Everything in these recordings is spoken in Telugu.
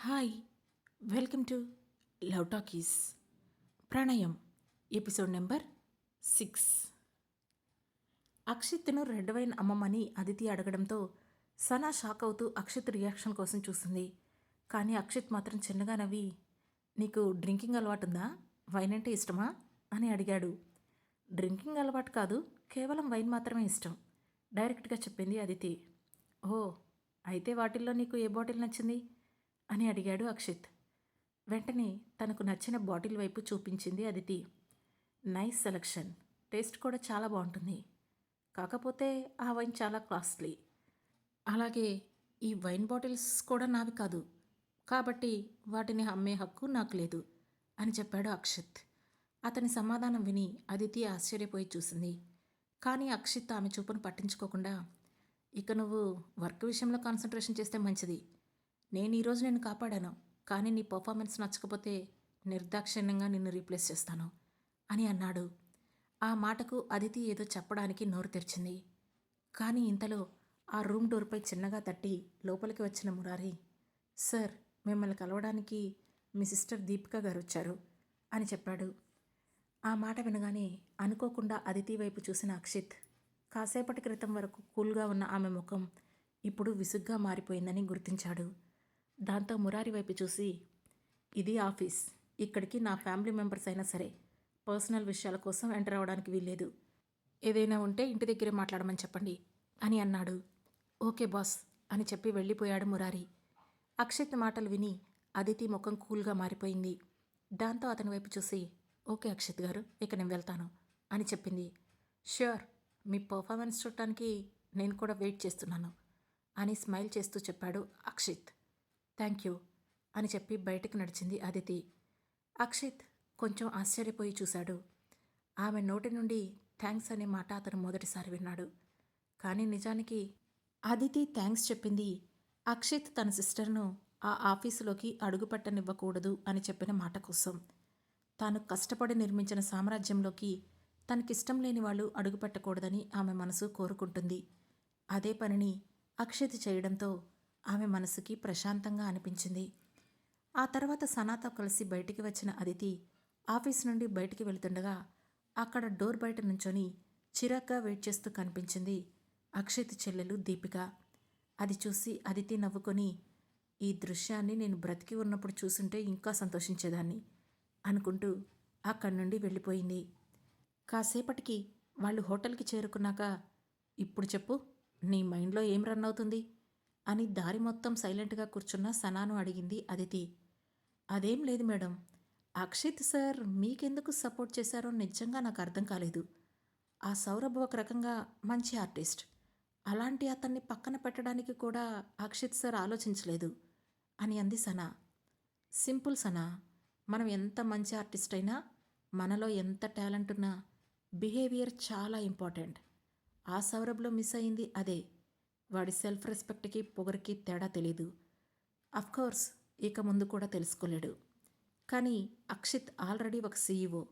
Hi, welcome to love talkies ప్రణయం ఎపిసోడ్ నెంబర్ 6. అక్షిత్ను రెడ్ వైన్ అమ్మమని అదితి అడగడంతో సనా షాక్ అవుతూ అక్షిత్ రియాక్షన్ కోసం చూస్తుంది. కానీ అక్షిత్ మాత్రం చిన్నగా నవ్వి, నీకు డ్రింకింగ్ అలవాటు ఉందా? వైన్ అంటే ఇష్టమా అని అడిగాడు. డ్రింకింగ్ అలవాటు కాదు, కేవలం వైన్ మాత్రమే ఇష్టం, డైరెక్ట్గా చెప్పింది అదితి. ఓ, అయితే వాటిల్లో నీకు ఏ బాటిల్ నచ్చింది అని అడిగాడు అక్షిత్. వెంటనే తనకు నచ్చిన బాటిల్ వైపు చూపించింది అదితి. నైస్ సెలక్షన్, టేస్ట్ కూడా చాలా బాగుంటుంది. కాకపోతే ఆ వైన్ చాలా కాస్ట్లీ. అలాగే ఈ వైన్ బాటిల్స్ కూడా నావి కాదు, కాబట్టి వాటిని అమ్మే హక్కు నాకు లేదు అని చెప్పాడు అక్షిత్. అతని సమాధానం విని అదితి ఆశ్చర్యపోయి చూసింది. కానీ అక్షిత్ ఆమె చూపును పట్టించుకోకుండా, ఇక నువ్వు వర్క్ విషయంలో కాన్సన్ట్రేషన్ చేస్తే మంచిది. నేను ఈరోజు నిన్ను కాపాడాను, కానీ నీ పర్ఫార్మెన్స్ నచ్చకపోతే నిర్దాక్షిణ్యంగా నిన్ను రీప్లేస్ చేస్తాను అని అన్నాడు. ఆ మాటకు అదితి ఏదో చెప్పడానికి నోరు తెరిచింది. కానీ ఇంతలో ఆ రూమ్ డోర్పై చిన్నగా తట్టి లోపలికి వచ్చిన మురారి, సార్, మిమ్మల్ని కలవడానికి మీ సిస్టర్ దీపిక గారు వచ్చారు అని చెప్పాడు. ఆ మాట వినగానే అనుకోకుండా అదితి వైపు చూసిన అక్షిత్, కాసేపటి క్రితం వరకు కూల్గా ఉన్న ఆమె ముఖం ఇప్పుడు విసుగ్గా మారిపోయిందని గుర్తించాడు. దాంతో మురారి వైపు చూసి, ఇది ఆఫీస్, ఇక్కడికి నా ఫ్యామిలీ మెంబర్స్ అయినా సరే పర్సనల్ విషయాల కోసం ఎంటర్ అవ్వడానికి వీల్లేదు. ఏదైనా ఉంటే ఇంటి దగ్గరే మాట్లాడమని చెప్పండి అని అన్నాడు. ఓకే బాస్ అని చెప్పి వెళ్ళిపోయాడు మురారి. అక్షిత్ మాటలు విని అదితి ముఖం కూల్గా మారిపోయింది. దాంతో అతని వైపు చూసి, ఓకే అక్షిత్ గారు, ఇక నేను వెళ్తాను అని చెప్పింది. ష్యూర్, మీ పర్ఫార్మెన్స్ చూడటానికి నేను కూడా వెయిట్ చేస్తున్నాను అని స్మైల్ చేస్తూ చెప్పాడు అక్షిత్. థ్యాంక్ యూ అని చెప్పి బయటకు నడిచింది అదితి. అక్షిత్ కొంచెం ఆశ్చర్యపోయి చూశాడు. ఆమె నోటి నుండి థ్యాంక్స్ అనే మాట అతను మొదటిసారి విన్నాడు. కానీ నిజానికి అదితి థ్యాంక్స్ చెప్పింది అక్షిత్ తన సిస్టర్ను ఆ ఆఫీసులోకి అడుగుపెట్టనివ్వకూడదు అని చెప్పిన మాట కోసం. తాను కష్టపడి నిర్మించిన సామ్రాజ్యంలోకి తనకిష్టం లేని వాళ్ళు అడుగుపెట్టకూడదని ఆమె మనసు కోరుకుంటుంది. అదే పనిని అక్షిత్ చేయడంతో ఆమె మనసుకి ప్రశాంతంగా అనిపించింది. ఆ తర్వాత సనాతో కలిసి బయటికి వచ్చిన అదితి ఆఫీస్ నుండి బయటికి వెళుతుండగా అక్కడ డోర్ బయట నుంచొని చిరాగ్గా వెయిట్ చేస్తూ కనిపించింది అక్షిత్ చెల్లెలు దీపిక. అది చూసి అదితి నవ్వుకొని, ఈ దృశ్యాన్ని నేను బ్రతికి ఉన్నప్పుడు చూసుంటే ఇంకా సంతోషించేదాన్ని అనుకుంటూ అక్కడి నుండి వెళ్ళిపోయింది. కాసేపటికి వాళ్ళు హోటల్కి చేరుకున్నాక, ఇప్పుడు చెప్పు, నీ మైండ్లో ఏం రన్ అవుతుంది అని దారి మొత్తం సైలెంట్గా కూర్చున్న సనాను అడిగింది అదితి. అదేం లేదు మేడం, అక్షిత్ సార్ మీకెందుకు సపోర్ట్ చేశారో నిజంగా నాకు అర్థం కాలేదు. ఆ సౌరభ్ ఒక రకంగా మంచి ఆర్టిస్ట్, అలాంటి అతన్ని పక్కన పెట్టడానికి కూడా అక్షిత్ సార్ ఆలోచించలేదు అని అంది సనా. సింపుల్ సనా, మనం ఎంత మంచి ఆర్టిస్ట్ అయినా, మనలో ఎంత టాలెంట్ ఉన్నా బిహేవియర్ చాలా ఇంపార్టెంట్. ఆ సౌరభ్లో మిస్ అయింది అదే. వాడి సెల్ఫ్ రెస్పెక్ట్కి పొగరికి తేడా తెలీదు. అఫ్కోర్స్ ఇక ముందు కూడా తెలుసుకోలేడు. కానీ అక్షిత్ ఆల్రెడీ ఒక సీఈఓ,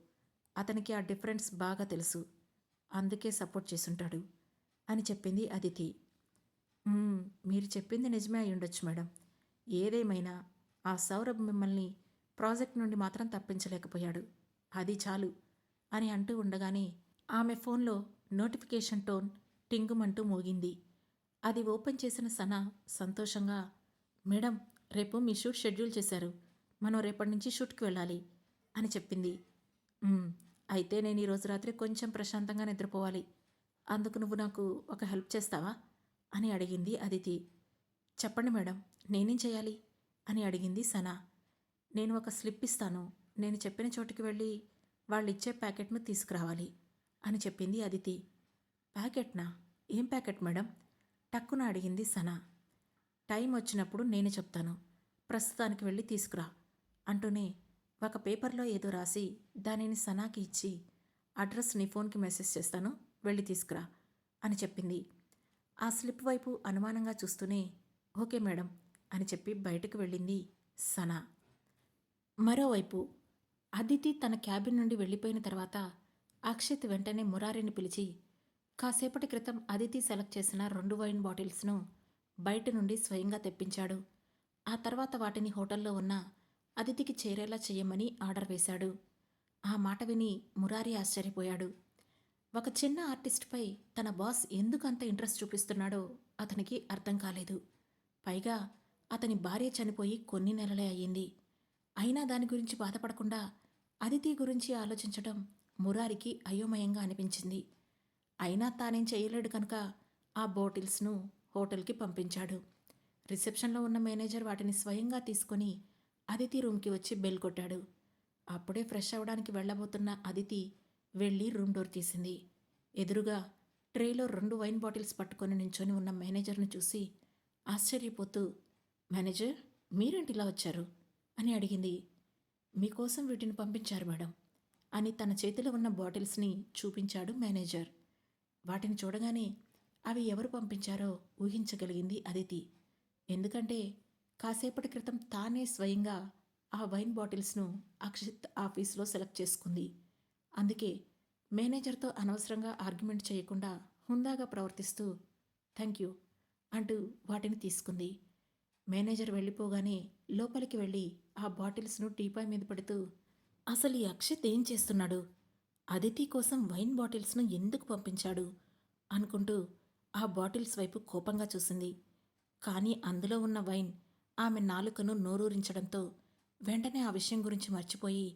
అతనికి ఆ డిఫరెన్స్ బాగా తెలుసు, అందుకే సపోర్ట్ చేసుంటాడు అని చెప్పింది అదితి. మీరు చెప్పింది నిజమే అయి ఉండొచ్చు మేడం. ఏదేమైనా ఆ సౌరభ్ మిమ్మల్ని ప్రాజెక్ట్ నుండి మాత్రం తప్పించలేకపోయాడు, అది చాలు అని అంటూ ఉండగానే ఆమె ఫోన్లో నోటిఫికేషన్ టోన్ టింగుమంటూ మోగింది. అది ఓపెన్ చేసిన సనా సంతోషంగా, మేడం, రేపు మీ షూట్ షెడ్యూల్ చేశారు, మనం రేపటి నుంచి షూట్కి వెళ్ళాలి అని చెప్పింది. అయితే నేను ఈరోజు రాత్రి కొంచెం ప్రశాంతంగా నిద్రపోవాలి, అందుకు నువ్వు నాకు ఒక హెల్ప్ చేస్తావా అని అడిగింది అదితి. చెప్పండి మేడం, నేనేం చేయాలి అని అడిగింది సనా. నేను ఒక స్లిప్ ఇస్తాను, నేను చెప్పిన చోటుకి వెళ్ళి వాళ్ళు ఇచ్చే ప్యాకెట్ను తీసుకురావాలి అని చెప్పింది అదితి. ప్యాకెట్నా? ఏం ప్యాకెట్ మేడం టక్కున అడిగింది సనా. టైం వచ్చినప్పుడు నేను చెప్తాను, ప్రస్తుతానికి వెళ్ళి తీసుకురా అంటూనే ఒక పేపర్లో ఏదో రాసి దానిని సనాకి ఇచ్చి, అడ్రస్ నీ ఫోన్కి మెసేజ్ చేస్తాను, వెళ్ళి తీసుకురా అని చెప్పింది. ఆ స్లిప్ వైపు అనుమానంగా చూస్తూనే ఓకే మేడం అని చెప్పి బయటకు వెళ్ళింది సనా. మరోవైపు అదితి తన క్యాబిన్ నుండి వెళ్ళిపోయిన తర్వాత అక్షిత్ వెంటనే మురారిని పిలిచి, కాసేపటి క్రితం అదితి సెలెక్ట్ చేసిన 2 వైన్ బాటిల్స్ను బయట నుండి స్వయంగా తెప్పించాడు. ఆ తర్వాత వాటిని హోటల్లో ఉన్న అతిథికి చేరేలా చెయ్యమని ఆర్డర్ వేశాడు. ఆ మాట విని మురారి ఆశ్చర్యపోయాడు. ఒక చిన్న ఆర్టిస్ట్పై తన బాస్ ఎందుకంత ఇంట్రెస్ట్ చూపిస్తున్నాడో అతనికి అర్థం కాలేదు. పైగా అతని భార్య చనిపోయి కొన్ని నెలలే అయ్యింది. అయినా దాని గురించి బాధపడకుండా అదితి గురించి ఆలోచించడం మురారికి అయోమయంగా అనిపించింది. అయినా తానేం చేయలేడు కనుక ఆ బాటిల్స్ను హోటల్కి పంపించాడు. రిసెప్షన్లో ఉన్న మేనేజర్ వాటిని స్వయంగా తీసుకొని అదితి రూమ్కి వచ్చి బెల్ కొట్టాడు. అప్పుడే ఫ్రెష్ అవ్వడానికి వెళ్ళబోతున్న అదితి వెళ్ళి రూమ్ డోర్ తీసింది. ఎదురుగా ట్రేలో 2 వైన్ బాటిల్స్ పట్టుకొని నించొని ఉన్న మేనేజర్ను చూసి ఆశ్చర్యపోతూ, మేనేజర్, మీరేంటిలా వచ్చారు అని అడిగింది. మీకోసం వీటిని పంపించారు మేడం అని తన చేతిలో ఉన్న బాటిల్స్ని చూపించాడు మేనేజర్. వాటిని చూడగానే అవి ఎవరు పంపించారో ఊహించగలిగింది అదితి. ఎందుకంటే కాసేపటి క్రితం తానే స్వయంగా ఆ వైన్ బాటిల్స్ను అక్షిత్ ఆఫీస్లో సెలెక్ట్ చేసుకుంది. అందుకే మేనేజర్తో అనవసరంగా ఆర్గ్యుమెంట్ చేయకుండా హుందాగా ప్రవర్తిస్తూ థ్యాంక్ యూ అంటూ వాటిని తీసుకుంది. మేనేజర్ వెళ్ళిపోగానే లోపలికి వెళ్ళి ఆ బాటిల్స్ను టీపాయ్ మీద పెడుతూ, అసలు ఈ అక్షిత్ ఏం చేస్తున్నాడు, అదితి కోసం వైన్ బాటిల్స్ను ఎందుకు పంపించాడు అనుకుంటూ ఆ బాటిల్స్ వైపు కోపంగా చూసింది. కానీ అందులో ఉన్న వైన్ ఆమె నాలుకను నోరూరించడంతో వెంటనే ఆ విషయం గురించి మర్చిపోయి,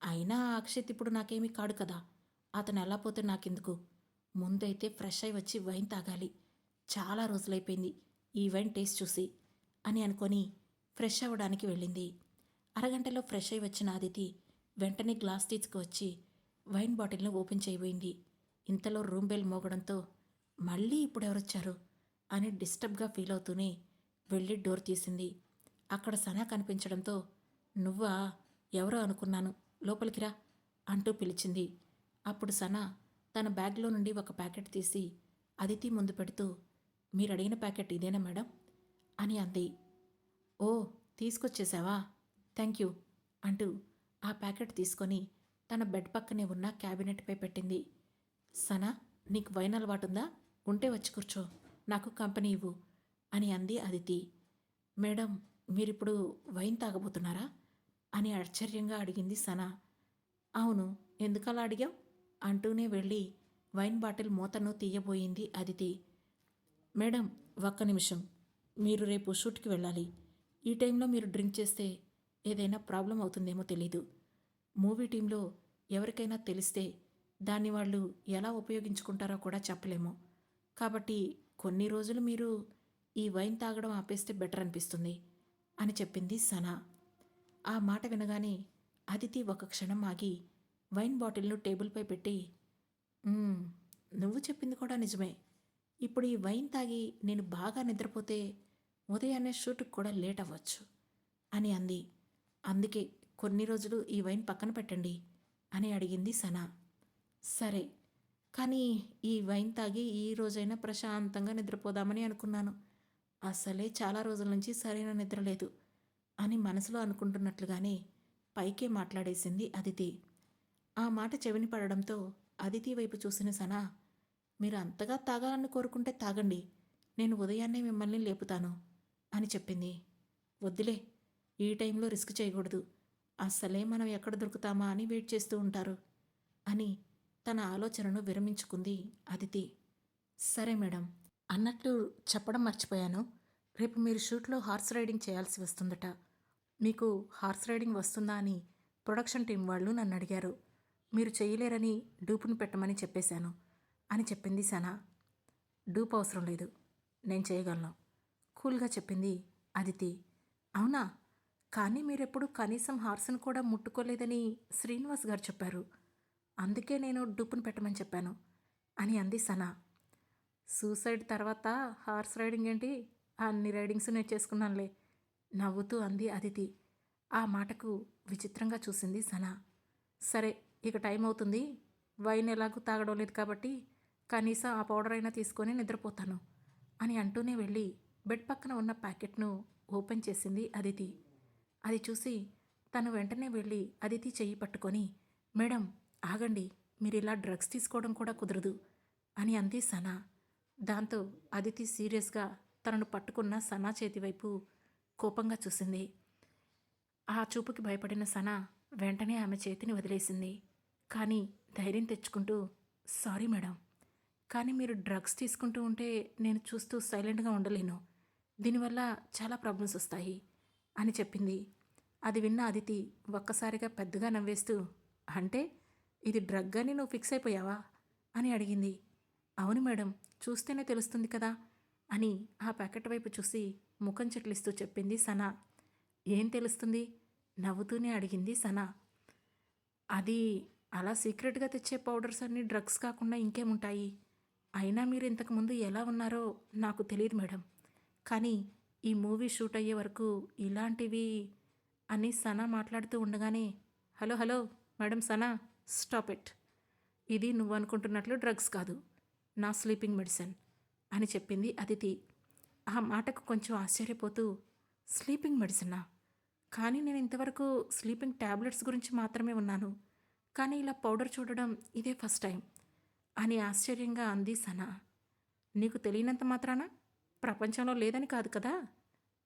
అయినా ఆ అక్షిత్ ఇప్పుడు నాకేమీ కాడు కదా, అతను ఎలా పోతే నాకెందుకు, ముందైతే ఫ్రెష్ అయి వచ్చి వైన్ తాగాలి, చాలా రోజులైపోయింది ఈ వైన్ టేస్ట్ చూసి అని అనుకొని ఫ్రెష్ అవ్వడానికి వెళ్ళింది. అరగంటలో ఫ్రెష్ అయి వచ్చిన అదితి వెంటనే గ్లాస్ తీసుకువచ్చి వైన్ బాటిల్ను ఓపెన్ చేయబోయింది. ఇంతలో రూమ్ బెల్ మోగడంతో మళ్ళీ ఇప్పుడెవరొచ్చారు అని డిస్టర్బ్గా ఫీల్ అవుతూనే వెళ్ళి డోర్ తీసింది. అక్కడ సనా కనిపించడంతో, నువ్వా, ఎవరో అనుకున్నాను, లోపలికి రా అంటూ పిలిచింది. అప్పుడు సనా తన బ్యాగ్లో నుండి ఒక ప్యాకెట్ తీసి అదితి ముందు పెడుతూ, మీరు అడిగిన ప్యాకెట్ ఇదేనా మేడం అని అంది. ఓ, తీసుకొచ్చేసావా, థ్యాంక్ యూ అంటూ ఆ ప్యాకెట్ తీసుకొని తన బెడ్ పక్కనే ఉన్న క్యాబినెట్పై పెట్టింది. సనా, నీకు వైన్ అలవాటుందా, ఉంటే వచ్చి కూర్చో, నాకు కంపెనీ ఇవ్వు అని అంది అదితి. మేడం, మీరిప్పుడు వైన్ తాగబోతున్నారా అని ఆశ్చర్యంగా అడిగింది సనా. అవును, ఎందుకలా అడిగావు అంటూనే వెళ్ళి వైన్ బాటిల్ మూతను తీయబోయింది అదితి. మేడం, ఒక్క నిమిషం, మీరు రేపు షూట్కి వెళ్ళాలి, ఈ టైంలో మీరు డ్రింక్ చేస్తే ఏదైనా ప్రాబ్లం అవుతుందేమో తెలీదు, మూవీ టీంలో ఎవరికైనా తెలిస్తే దాన్ని వాళ్ళు ఎలా ఉపయోగించుకుంటారో కూడా చెప్పలేము, కాబట్టి కొన్ని రోజులు మీరు ఈ వైన్ తాగడం ఆపేస్తే బెటర్ అనిపిస్తుంది అని చెప్పింది సనా. ఆ మాట వినగానే అదితి ఒక క్షణం ఆగి వైన్ బాటిల్ను టేబుల్పై పెట్టి, "మ్మ్, నువ్వు చెప్పింది కూడా నిజమే, ఇప్పుడు ఈ వైన్ తాగి నేను బాగా నిద్రపోతే ఉదయాన్నే షూట్కి కూడా లేట్ అవ్వచ్చు" అని అంది. అందుకే కొన్ని రోజులు ఈ వైన్ పక్కన పెట్టండి అని అడిగింది సనా. సరే, కానీ ఈ వైన్ తాగి ఈ రోజైనా ప్రశాంతంగా నిద్రపోదామని అనుకున్నాను, అసలే చాలా రోజుల నుంచి సరైన నిద్ర లేదు అని మనసులో అనుకుంటున్నట్లుగానే పైకే మాట్లాడేసింది అదితి. ఆ మాట చెవిని పడడంతో అదితి వైపు చూసిన సనా, మీరు అంతగా తాగాలని కోరుకుంటే తాగండి, నేను ఉదయాన్నే మిమ్మల్ని లేపుతాను అని చెప్పింది. వద్దులే, ఈ టైంలో రిస్క్ చేయకూడదు, అస్సలే మనం ఎక్కడ దొరుకుతామా అని వెయిట్ చేస్తూ ఉంటారు అని తన ఆలోచనను విరమించుకుంది అదితి. సరే మేడం, అన్నట్లు చెప్పడం మర్చిపోయాను, రేపు మీరు షూట్లో హార్స్ రైడింగ్ చేయాల్సి వస్తుందట, మీకు హార్స్ రైడింగ్ వస్తుందా అని ప్రొడక్షన్ టీం వాళ్ళు నన్ను అడిగారు, మీరు చేయలేరని డూపును పెట్టమని చెప్పేశాను అని చెప్పింది సనా. డూప్ అవసరం లేదు, నేను చేయగలను కూల్గా చెప్పింది అదితి. అవునా, కానీ మీరెప్పుడు కనీసం హార్స్ను కూడా ముట్టుకోలేదని శ్రీనివాస్ గారు చెప్పారు, అందుకే నేను డూపును పెట్టమని చెప్పాను అని అంది సనా. సూసైడ్ తర్వాత హార్స్ రైడింగ్ ఏంటి, అన్ని రైడింగ్స్ నేర్చేసుకున్నానులే నవ్వుతూ అంది అదితి. ఆ మాటకు విచిత్రంగా చూసింది సనా. సరే, ఇక టైం అవుతుంది, వైన్ ఎలాగూ తాగడం లేదు కాబట్టి కనీసం ఆ పౌడర్ అయినా తీసుకొని నిద్రపోతాను అని అంటూనే వెళ్ళి బెడ్ పక్కన ఉన్న ప్యాకెట్ను ఓపెన్ చేసింది అదితి. అది చూసి తను వెంటనే వెళ్ళి అదితి చెయ్యి పట్టుకొని, మేడం ఆగండి, మీరు ఇలా డ్రగ్స్ తీసుకోవడం కూడా కుదరదు అని అంది సనా. దాంతో అదితి సీరియస్గా తనను పట్టుకున్న సనా చేతి వైపు కోపంగా చూసింది. ఆ చూపుకి భయపడిన సన వెంటనే ఆమె చేతిని వదిలేసింది. కానీ ధైర్యం తెచ్చుకుంటూ, సారీ మేడం, కానీ మీరు డ్రగ్స్ తీసుకుంటూ ఉంటే నేను చూస్తూ సైలెంట్గా ఉండలేను. దీనివల్ల చాలా ప్రాబ్లమ్స్ వస్తాయి అని చెప్పింది. అది విన్న అదితి ఒక్కసారిగా పెద్దగా నవ్వేస్తూ, అంటే ఇది డ్రగ్ అని నువ్వు ఫిక్స్ అయిపోయావా అని అడిగింది. అవును మేడం, చూస్తేనే తెలుస్తుంది కదా అని ఆ ప్యాకెట్ వైపు చూసి ముఖం చెట్లిస్తూ చెప్పింది సనా. ఏం తెలుస్తుంది నవ్వుతూనే అడిగింది సనా. అది అలా సీక్రెట్గా తెచ్చే పౌడర్స్ అన్నీ డ్రగ్స్ కాకుండా ఇంకేముంటాయి? అయినా మీరు ఇంతకుముందు ఎలా ఉన్నారో నాకు తెలియదు మేడం, కానీ ఈ మూవీ షూట్ అయ్యే వరకు ఇలాంటివి అని సనా మాట్లాడుతూ ఉండగానే, hello hello madam Sana, stop it. ఇది నువ్వు అనుకుంటున్నట్లు డ్రగ్స్ కాదు, నా స్లీపింగ్ మెడిసిన్ అని చెప్పింది అదితి. ఆ మాటకు కొంచెం ఆశ్చర్యపోతూ, స్లీపింగ్ మెడిసినా? కానీ నేను ఇంతవరకు స్లీపింగ్ ట్యాబ్లెట్స్ గురించి మాత్రమే ఉన్నాను, కానీ ఇలా పౌడర్ చూడడం ఇదే ఫస్ట్ టైం అని ఆశ్చర్యంగా అంది సనా. నీకు తెలియనంత మాత్రాన ప్రపంచంలో లేదని కాదు కదా?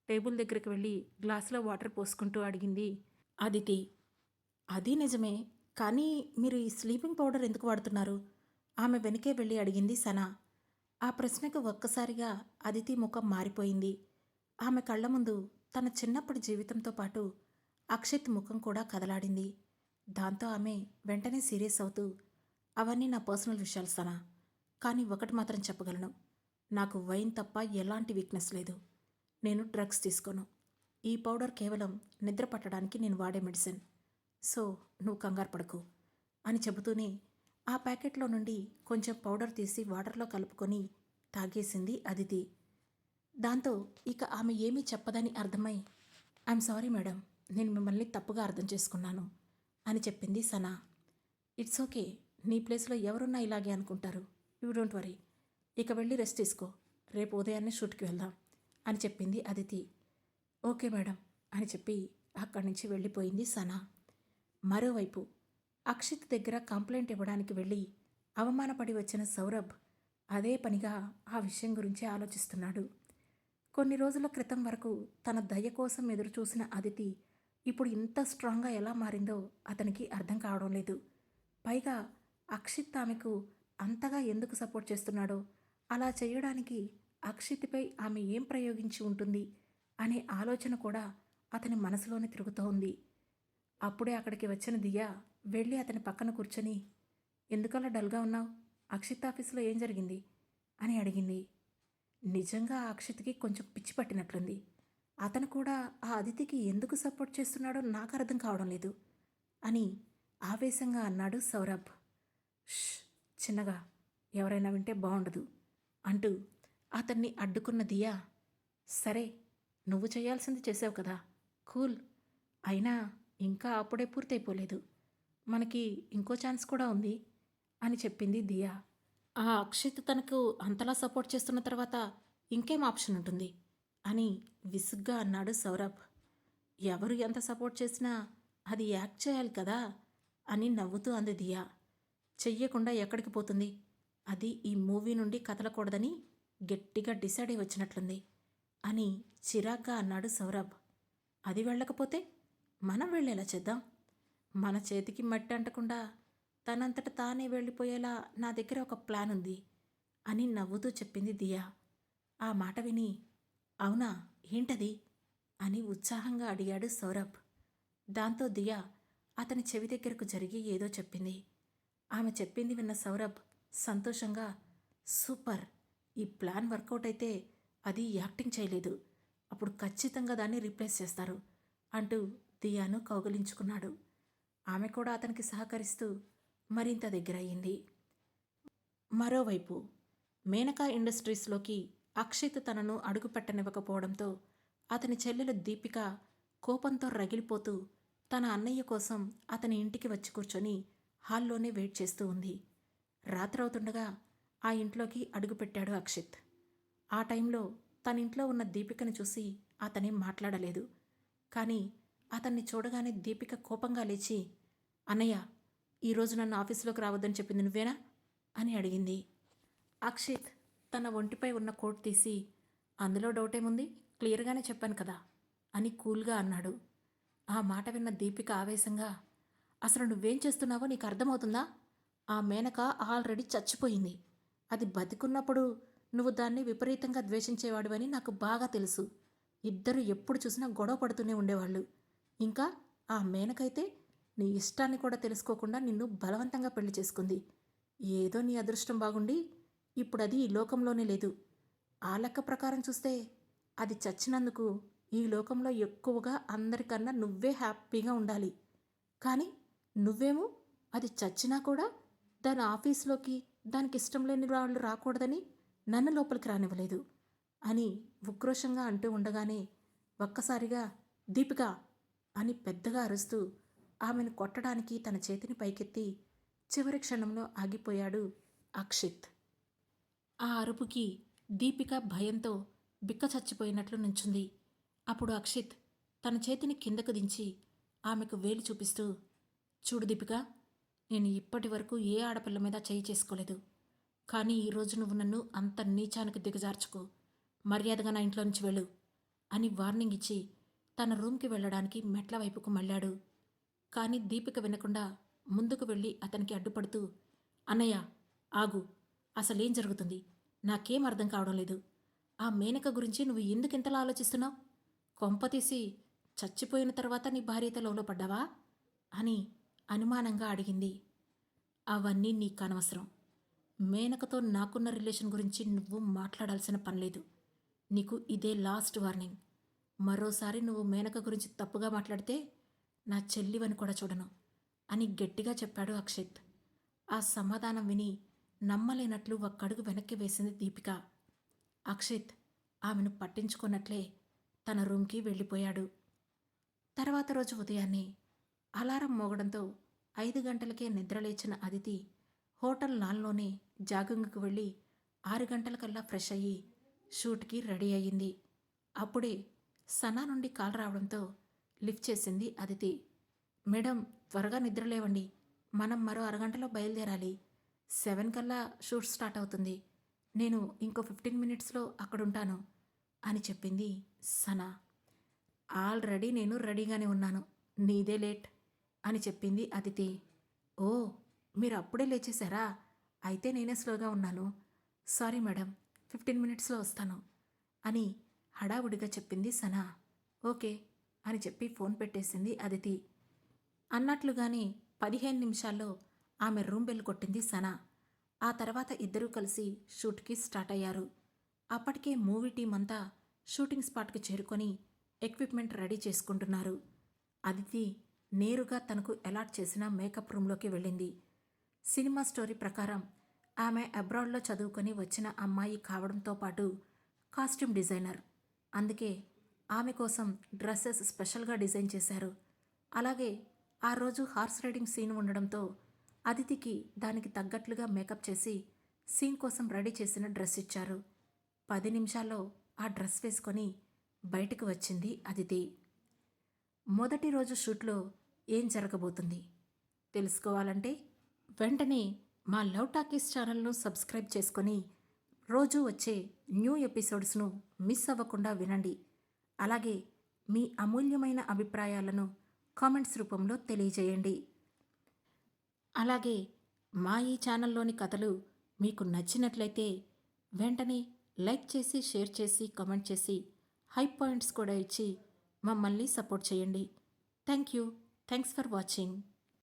టేబుల్ దగ్గరికి వెళ్ళి గ్లాసులో వాటర్ పోసుకుంటూ అడిగింది అదితి. అది నిజమే, కానీ మీరు ఈ స్లీపింగ్ పౌడర్ ఎందుకు వాడుతున్నారు? ఆమె వెనకే వెళ్ళి అడిగింది సనా. ఆ ప్రశ్నకు ఒక్కసారిగా అదితి ముఖం మారిపోయింది. ఆమె కళ్ళ ముందు తన చిన్నప్పటి జీవితంతో పాటు అక్షిత్ ముఖం కూడా కదలాడింది. దాంతో ఆమె వెంటనే సీరియస్ అవుతూ, అవన్నీ నా పర్సనల్ విషయాలు సనా, కానీ ఒకటి మాత్రం చెప్పగలను, నాకు వైన్ తప్ప ఎలాంటి వీక్నెస్ లేదు. నేను డ్రగ్స్ తీసుకోను. ఈ పౌడర్ కేవలం నిద్ర పట్టడానికి నేను వాడే మెడిసిన్. సో నువ్వు కంగారు పడకు అని చెబుతూనే ఆ ప్యాకెట్లో నుండి కొంచెం పౌడర్ తీసి వాటర్లో కలుపుకొని తాగేసింది అదితి. దాంతో ఇక ఆమె ఏమీ చెప్పదని అర్థమై, ఐఎమ్ సారీ మేడం, నేను మిమ్మల్ని తప్పుగా అర్థం చేసుకున్నాను అని చెప్పింది సనా. ఇట్స్ ఓకే, నీ ప్లేస్లో ఎవరున్నా ఇలాగే అనుకుంటారు. You don't worry. ఇక వెళ్ళి రెస్ట్ తీసుకో, రేపు ఉదయాన్నే షూట్కి వెళ్దాం అని చెప్పింది అదితి. ఓకే మేడం అని చెప్పి అక్కడి నుంచి వెళ్ళిపోయింది సనా. మరోవైపు అక్షిత్ దగ్గర కంప్లైంట్ ఇవ్వడానికి వెళ్ళి అవమానపడి వచ్చిన సౌరభ్ అదే పనిగా ఆ విషయం గురించి ఆలోచిస్తున్నాడు. కొన్ని రోజుల క్రితం వరకు తన దయ కోసం ఎదురుచూసిన అదితి ఇప్పుడు ఇంత స్ట్రాంగ్గా ఎలా మారిందో అతనికి అర్థం కావడం లేదు. పైగా అక్షిత్ ఆమెకు అంతగా ఎందుకు సపోర్ట్ చేస్తున్నాడో, అలా చేయడానికి అక్షిత్పై ఆమె ఏం ప్రయోగించి ఉంటుంది అనే ఆలోచన కూడా అతని మనసులోనే తిరుగుతూ ఉంది. అప్పుడే అక్కడికి వచ్చిన దియా వెళ్ళి అతని పక్కన కూర్చొని, ఎందుకలా డల్గా ఉన్నావు, అక్షిత్ ఆఫీసులో ఏం జరిగింది అని అడిగింది. నిజంగా ఆ అక్షిత్కి కొంచెం పిచ్చి పట్టినట్లుంది. అతను కూడా ఆ అదితికి ఎందుకు సపోర్ట్ చేస్తున్నాడో నాకు అర్థం కావడం లేదు అని ఆవేశంగా అన్నాడు సౌరభ్. ష్, చిన్నగా, ఎవరైనా వింటే బాగుండదు అంటూ అతన్ని అడ్డుకున్న దియా, సరే నువ్వు చేయాల్సింది చేసావు కదా, కూల్, అయినా ఇంకా అప్పుడే పూర్తయిపోలేదు, మనకి ఇంకో ఛాన్స్ కూడా ఉంది అని చెప్పింది దియా. ఆ అక్షిత్ తనకు అంతలా సపోర్ట్ చేస్తున్న తర్వాత ఇంకేం ఆప్షన్ ఉంటుంది అని విసుగ్గా అన్నాడు సౌరభ్. ఎవరు ఎంత సపోర్ట్ చేసినా అది యాక్ట్ చేయాలి కదా అని నవ్వుతూ అంది దియా. చెయ్యకుండా ఎక్కడికి పోతుంది, అది ఈ మూవీ నుండి కదలకూడదని గట్టిగా డిసైడ్ అయి వచ్చినట్లుంది అని చిరాగ్గా అన్నాడు సౌరభ్. అది వెళ్ళకపోతే మనం వెళ్ళేలా చేద్దాం, మన చేతికి మట్టి అంటకుండా తనంతట తానే వెళ్ళిపోయేలా నా దగ్గర ఒక ప్లాన్ ఉంది అని నవ్వుతూ చెప్పింది దియా. ఆ మాట విని, అవునా, ఏంటది అని ఉత్సాహంగా అడిగాడు సౌరభ్. దాంతో దియా అతని చెవి దగ్గరకు జరిగి ఏదో చెప్పింది. ఆమె చెప్పింది విన్న సౌరభ్ సంతోషంగా, సూపర్, ఈ ప్లాన్ వర్కౌట్ అయితే అది యాక్టింగ్ చేయలేదు, అప్పుడు ఖచ్చితంగా దాన్ని రీప్లేస్ చేస్తారు అంటూ దియాను కౌగిలించుకున్నాడు. ఆమె కూడా అతనికి సహకరిస్తూ మరింత దగ్గరయ్యింది. మరోవైపు మేనకా ఇండస్ట్రీస్లోకి అక్షిత్ తనను అడుగుపెట్టనివ్వకపోవడంతో అతని చెల్లెలు దీపిక కోపంతో రగిలిపోతూ తన అన్నయ్య కోసం అతని ఇంటికి వచ్చి కూర్చొని హాల్లోనే వెయిట్ చేస్తూ ఉంది. రాత్రవుతుండగా ఆ ఇంట్లోకి అడుగుపెట్టాడు అక్షిత్. ఆ టైంలో తన ఇంట్లో ఉన్న దీపికను చూసి అతనేం మాట్లాడలేదు. కానీ అతన్ని చూడగానే దీపిక కోపంగా లేచి, అన్నయ్య, ఈరోజు నన్ను ఆఫీసులోకి రావద్దని చెప్పింది నువ్వేనా అని అడిగింది. అక్షిత్ తన ఒంటిపై ఉన్న కోట్ తీసి, అందులో డౌటేముంది, క్లియర్గానే చెప్పాను కదా అని కూల్గా అన్నాడు. ఆ మాట విన్న దీపిక ఆవేశంగా, అసలు నువ్వేం చేస్తున్నావో నీకు అర్థమవుతుందా? ఆ మేనక ఆల్రెడీ చచ్చిపోయింది. అది బతికున్నప్పుడు నువ్వు దాన్ని విపరీతంగా ద్వేషించేవాడివని నాకు బాగా తెలుసు. ఇద్దరు ఎప్పుడు చూసినా గొడవ పడుతూనే ఉండేవాళ్ళు. ఇంకా ఆ మేనకైతే నీ ఇష్టాన్ని కూడా తెలుసుకోకుండా నిన్ను బలవంతంగా పెళ్లి చేసుకుంది. ఏదో నీ అదృష్టం బాగుండి ఇప్పుడు అది ఈ లోకంలోనే లేదు. ఆ లెక్క ప్రకారం చూస్తే అది చచ్చినందుకు ఈ లోకంలో ఎక్కువగా అందరికన్నా నువ్వే హ్యాపీగా ఉండాలి. కానీ నువ్వేమో అది చచ్చినా కూడా దాని ఆఫీస్లోకి దానికి ఇష్టం లేని వాళ్ళు రాకూడదని నన్ను లోపలికి రానివ్వలేదు అని ఉక్రోషంగా అంటూ ఉండగానే ఒక్కసారిగా దీపిక అని పెద్దగా అరుస్తూ ఆమెను కొట్టడానికి తన చేతిని పైకెత్తి చివరి క్షణంలో ఆగిపోయాడు అక్షిత్. ఆ అరుపుకి దీపిక భయంతో బిక్క చచ్చిపోయినట్లు నుంచుంది. అప్పుడు అక్షిత్ తన చేతిని కిందకు దించి ఆమెకు వేలు చూపిస్తూ, చూడు దీపిక, నేను ఇప్పటి వరకు ఏ ఆడపిల్ల మీద చేయి చేసుకోలేదు. కానీ ఈరోజు నువ్వు నన్ను అంత నీచానికి దిగజార్చుకో. మర్యాదగా నా ఇంట్లో నుంచి వెళ్ళు అని వార్నింగ్ ఇచ్చి తన రూమ్కి వెళ్ళడానికి మెట్ల వైపుకు మళ్ళాడు. కానీ దీపిక వినకుండా ముందుకు వెళ్ళి అతనికి అడ్డుపడుతూ, అన్నయ్య ఆగు, అసలేం జరుగుతుంది? నాకేం అర్థం కావడం లేదు. ఆ మేనక గురించి నువ్వు ఎందుకింతలా ఆలోచిస్తున్నావు? కొంపతీసి చచ్చిపోయిన తర్వాత నీ భార్యతో లోలో పడ్డావా అని అనుమానంగా అడిగింది. అవన్నీ నీకనవసరం. మేనకతో నాకున్న రిలేషన్ గురించి నువ్వు మాట్లాడాల్సిన పనిలేదు. నీకు ఇదే లాస్ట్ వార్నింగ్. మరోసారి నువ్వు మేనక గురించి తప్పుగా మాట్లాడితే నా చెల్లివని కూడా చూడను అని గట్టిగా చెప్పాడు అక్షిత్. ఆ సమాధానం విని నమ్మలేనట్లు ఒక్కడుగు వెనక్కి వేసింది దీపిక. అక్షిత్ ఆమెను పట్టించుకున్నట్లే తన రూమ్కి వెళ్ళిపోయాడు. తర్వాత రోజు ఉదయాన్నే అలారం మోగడంతో 5 గంటలకే నిద్రలేచిన అదితి హోటల్ లాన్లోనే జాగింగ్కు వెళ్ళి 6 గంటలకల్లా ఫ్రెష్ అయ్యి షూట్కి రెడీ అయ్యింది. అప్పుడే సనా నుండి కాల్ రావడంతో లిఫ్ట్ చేసింది అదితి. మేడం, త్వరగా నిద్రలేవండి, మనం మరో అరగంటలో బయలుదేరాలి. 7 కల్లా షూట్ స్టార్ట్ అవుతుంది. నేను ఇంకో 15 మినిట్స్లో అక్కడుంటాను అని చెప్పింది సనా. ఆల్రెడీ నేను రెడీగానే ఉన్నాను, నీదే లేట్ అని చెప్పింది అదితి. ఓ, మీరు అప్పుడే లేచేశారా? అయితే నేనే స్లోగా ఉన్నాను. సారీ మేడం, 15 మినిట్స్లో వస్తాను అని హడావుడిగా చెప్పింది సనా. ఓకే అని చెప్పి ఫోన్ పెట్టేసింది అదితి. అన్నట్లుగానే 15 నిమిషాల్లో ఆమె రూమ్ బెల్ కొట్టింది సనా. ఆ తర్వాత ఇద్దరూ కలిసి షూట్కి స్టార్ట్ అయ్యారు. అప్పటికే మూవీ టీం అంతా షూటింగ్ స్పాట్కి చేరుకొని ఎక్విప్మెంట్ రెడీ చేసుకుంటున్నారు. అదితి నేరుగా తనకు అలాట్ చేసిన మేకప్ రూమ్లోకి వెళ్ళింది. సినిమా స్టోరీ ప్రకారం ఆమె అబ్రాడ్లో చదువుకొని వచ్చిన అమ్మాయి కావడంతో పాటు కాస్ట్యూమ్ డిజైనర్. అందుకే ఆమె కోసం డ్రెస్సెస్ స్పెషల్గా డిజైన్ చేశారు. అలాగే ఆ రోజు హార్స్ రైడింగ్ సీన్ ఉండడంతో అదితికి దానికి తగ్గట్లుగా మేకప్ చేసి సీన్ కోసం రెడీ చేసిన డ్రెస్ ఇచ్చారు. 10 నిమిషాల్లో ఆ డ్రెస్ వేసుకొని బయటికి వచ్చింది అదితి. మొదటి రోజు షూట్లో ఏం జరగబోతుంది తెలుసుకోవాలంటే వెంటనే మా లవ్ టాకీస్ ఛానల్ను సబ్స్క్రైబ్ చేసుకొని రోజు వచ్చే న్యూ ఎపిసోడ్స్ను మిస్ అవ్వకుండా వినండి. అలాగే మీ అమూల్యమైన అభిప్రాయాలను కామెంట్స్ రూపంలో తెలియజేయండి. అలాగే మా ఈ ఛానల్లోని కథలు మీకు నచ్చినట్లయితే వెంటనే లైక్ చేసి, షేర్ చేసి, కామెంట్ చేసి, హై పాయింట్స్ కూడా ఇచ్చి మమ్మల్ని సపోర్ట్ చేయండి. Thank you. Thanks for watching.